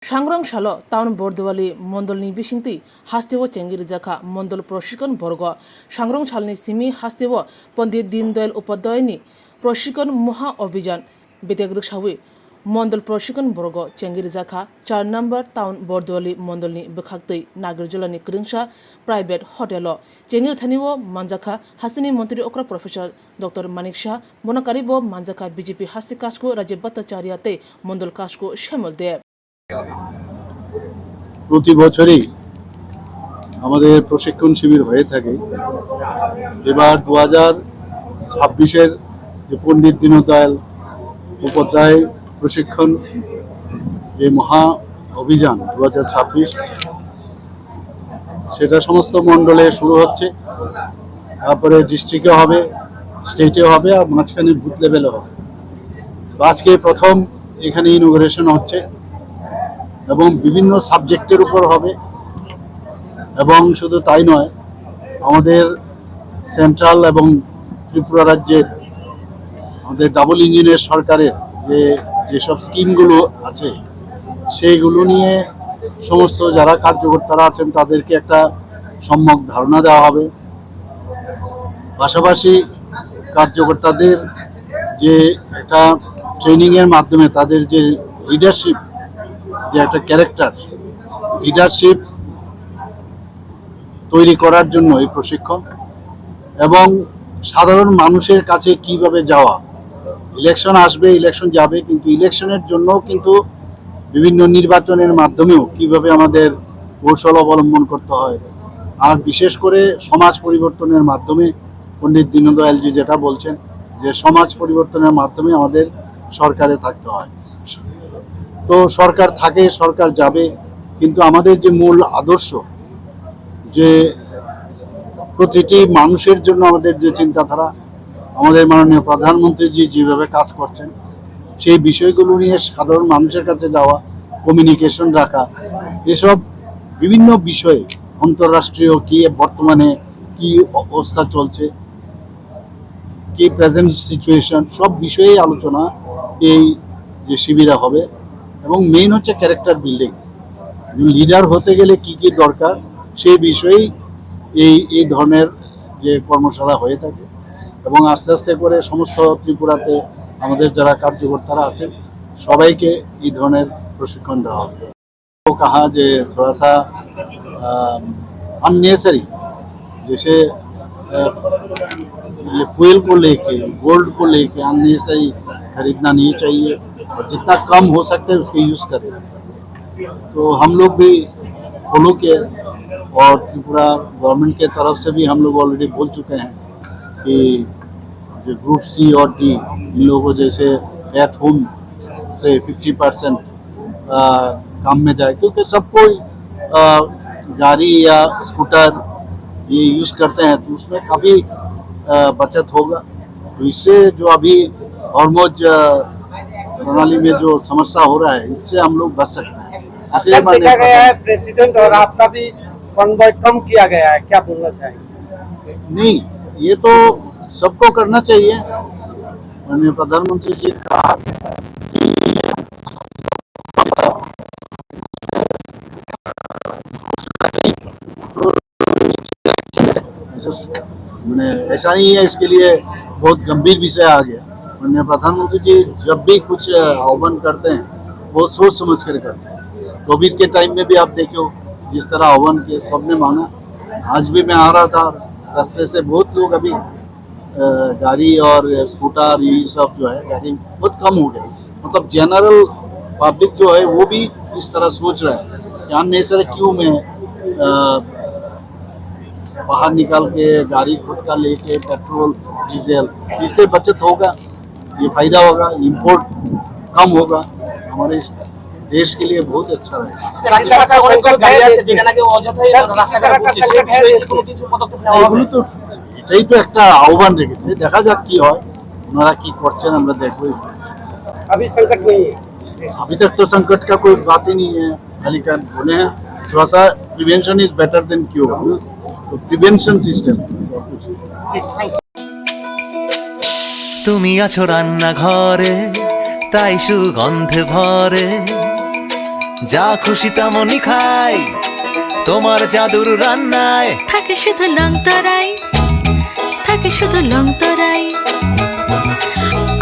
सांग्रां शालो टाउन बर्दवाली मंडलनि बिसिंति हास्तेव चेंगिर जाखा मंडल प्रशिक्षण वर्ग सांग्रां शालनि सिमी हास्तेव पंडित दीनदयाल उपाध्यायनि प्रशिक्षण महा अभियान बेतेग्रक सावी मंडल प्रशिक्षण वर्ग चेंगिर जाखा 4 नम्बर टाउन बर्दवाली मंडलनि बखाक्तै नागिर जिल्लानि क्रिंसा प्राइवेट होटेल चेंगिर थानिव मानजाखा हास्तिनि मंत्री अक्रा प्रोफेसर डॉक्टर मानिक शाह बनकारिबो मानजाखा बीजेपी हास्ति कास्को राज्य भट्टाचार्यते मंडल कास्को शामिल दे প্রতি বছরই আমাদের প্রশিক্ষণ শিবির হয়ে থাকে। এবার 2026-এর যে পণ্ডিত দীনদয়াল উপাধ্যায় প্রশিক্ষণ যে মহা অভিযান 2026 সেটা সমস্ত মণ্ডলে শুরু হচ্ছে, তারপরে ডিস্ট্রিক্টে হবে, স্টেটে হবে, আর মাঝখানে বুথ লেভেলে হবে। আজকে প্রথম এখানে ইনোগ্রেশন হচ্ছে এবং বিভিন্ন সাবজেক্টের উপর হবে। এবং শুধু তাই নয়, আমাদের সেন্ট্রাল এবং ত্রিপুরা রাজ্যের আমাদের ডাবল ইঞ্জিনের সরকারের যেসব স্কিমগুলো আছে সেইগুলো নিয়ে সমস্ত যারা কার্যকর্তারা আছেন তাদেরকে একটা সম্যক ধারণা দেওয়া হবে। পাশাপাশি কার্যকর্তাদের যে একটা ট্রেনিংয়ের মাধ্যমে তাদের যে লিডারশিপ, যে একটা ক্যারেক্টার লিডারশিপ তৈরি করার জন্য এই প্রশিক্ষণ, এবং সাধারণ মানুষের কাছে কিভাবে যাওয়া। ইলেকশন আসবে, ইলেকশন যাবে, কিন্তু ইলেকশনের জন্য কিন্তু বিভিন্ন নির্বাচনের মাধ্যমেও কিভাবে আমাদের কৌশল অবলম্বন করতে হয়, আর বিশেষ করে সমাজ পরিবর্তনের মাধ্যমে পণ্ডিত দীনদয়ালজি যেটা বলছেন যে সমাজ পরিবর্তনের মাধ্যমে আমাদের সরকারে থাকতে হয়। তো সরকার থাকে, সরকার যাবে, কিন্তু আমাদের যে মূল আদর্শ, যে প্রতিটি মানুষের জন্য আমাদের যে চিন্তাধারা, আমাদের মাননীয় প্রধানমন্ত্রীজি যেভাবে কাজ করছেন সেই বিষয়গুলো নিয়ে সাধারণ মানুষের কাছে যাওয়া, কমিউনিকেশন রাখা, এসব বিভিন্ন বিষয়ে অন্তর্রাষ্ট্রীয় কি বর্তমানে কি অবস্থা চলছে, কি প্রেজেন্ট সিচুয়েশন, সব বিষয়েই আলোচনা এই যে শিবিরে হবে। এবং মেইন হচ্ছে ক্যারেক্টার বিল্ডিং, লিডার হতে গেলে কি কি দরকার সেই বিষয়েই এই ধরনের যে কর্মশালা হয়ে থাকে। এবং আস্তে আস্তে করে সমস্ত ত্রিপুরাতে আমাদের যারা কার্যকর্তারা আছেন সবাইকে এই ধরনের প্রশিক্ষণ দেওয়া হবে। तो कहा जे थोड़ा सा अननेसेसरी, जैसे ये फ्यूल को लेके, गोल्ड को लेके अननेसेसरी खरीदना नहीं चाहिए, और जितना कम हो सकता है उसके यूज़ करें। तो हम लोग भी फॉलो किए, और त्रिपुरा गवर्नमेंट के तरफ से भी हम लोग ऑलरेडी बोल चुके हैं कि जो ग्रुप सी और डी इन लोगों को जैसे एट होम से 50% काम में जाए, क्योंकि सब कोई गाड़ी या स्कूटर ये यूज़ करते हैं, तो उसमें काफ़ी बचत होगा। तो इससे जो अभी हॉर्मोज प्रणाली में जो समस्या हो रहा है, इससे हम लोग बच सकते हैं। इसलिए देखा गया है प्रेसिडेंट और आपका भी कॉन्वॉय कम किया गया है, क्या बोलना चाहेंगे? नहीं, ये तो सबको करना चाहिए। माननीय प्रधानमंत्री जी का मैंने ऐसा नहीं है, इसके लिए बहुत गंभीर विषय आ गया। माननीय प्रधानमंत्री जी जब भी कुछ आह्वान करते हैं बहुत सोच समझ कर करते हैं। कोविड के टाइम में भी आप देखो जिस तरह आह्वान किए सबने माना। आज भी मैं आ रहा था, रास्ते से बहुत लोग अभी गाड़ी और स्कूटर ये सब जो है गाड़ी बहुत कम हो गए। मतलब जनरल पब्लिक जो है वो भी इस तरह सोच रहा है कि अननेसेसरी क्यों मैं बाहर निकाल के गाड़ी खुद का लेके पेट्रोल डीजल, इससे बचत होगा, ये फायदा होगा, इंपोर्ट कम होगा, हमारे देश के लिए बहुत अच्छा रहेगा। এগুলো তো এটাই তো একটা আহ্বান রেখেছে, দেখা যাক কি হয়, ওনারা কি করছেন আমরা দেখবো। अभी संकट नहीं है, अभी तक तो संकट का कोई बात ही नहीं है, खाली का बोले हैं थोड़ा सा prevention is better than cure, तो प्रिवेंशन सिस्टम তুমি আছো রান্না ঘরে, তাই সুগন্ধে ভরে যা খুশি তেমনই খাই তোমার জাদুর রান্নায় থাকে শুধু লং তরাই, থাকে শুধু লং তরাই।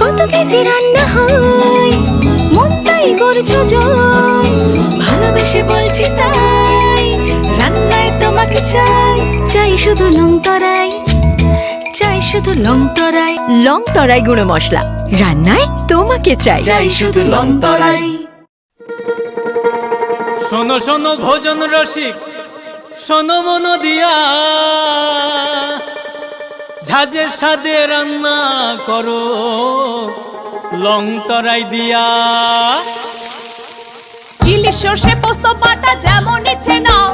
কত কেজি রান্না হয় মন তাই করছো জয়, ভালোবেসে বলছি তাই রান্নায় তোমাকে চাই, চাই শুধু লং তরাই, চাই শুধু লং তরাই। লং তরাই গুঁড়ো মশলা, রান্নায় তোমাকে চাই, চাই শুধু লং তরাই। শোনো শোনো ভোজন রসিক, শোনো মন দিয়া, ঝাঁঝের স্বাদে রান্না করো লং তরাই দিয়া। ইলিশ সর্ষে পোস্ত বাটা যেমন ইচ্ছে নাও,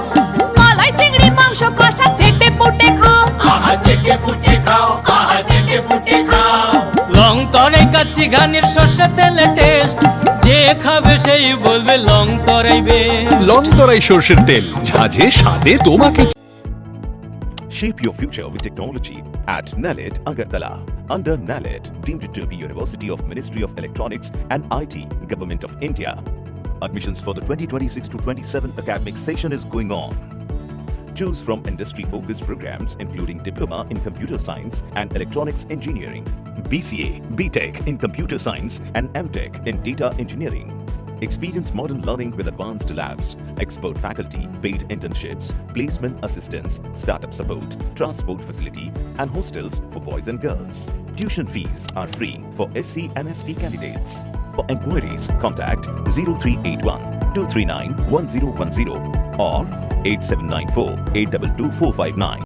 মালাই চিংড়ি মাংস কষা চেটে পুটে খাও, আহা চেটে পুটে খাও, আহা চেটে পুটে খাও। লং তরাই কাচ্চি ঘানির সর্ষে তেলে টেস্ট, যে খাবে সেই বলবে লং তরাই বেস্ট। লং তরাই সর্ষের তেল, ঝাঁঝে স্বাদে তোমাকে। Shape your future with technology at NALED Agartala. Under NALED, deemed to be University of Ministry of Electronics and IT, Government of India. Admissions for the 2026 to 27 academic session is going on. Choose from industry-focused programs including Diploma in Computer Science and Electronics Engineering, BCA, BTech in Computer Science and MTech in Data Engineering. Experience modern learning with advanced labs, expert faculty, paid internships, placement assistance, startup support, transport facility, and hostels for boys and girls. Tuition fees are free for SC and ST candidates. For enquiries, contact 0381 239 1010 or 8794 822 459.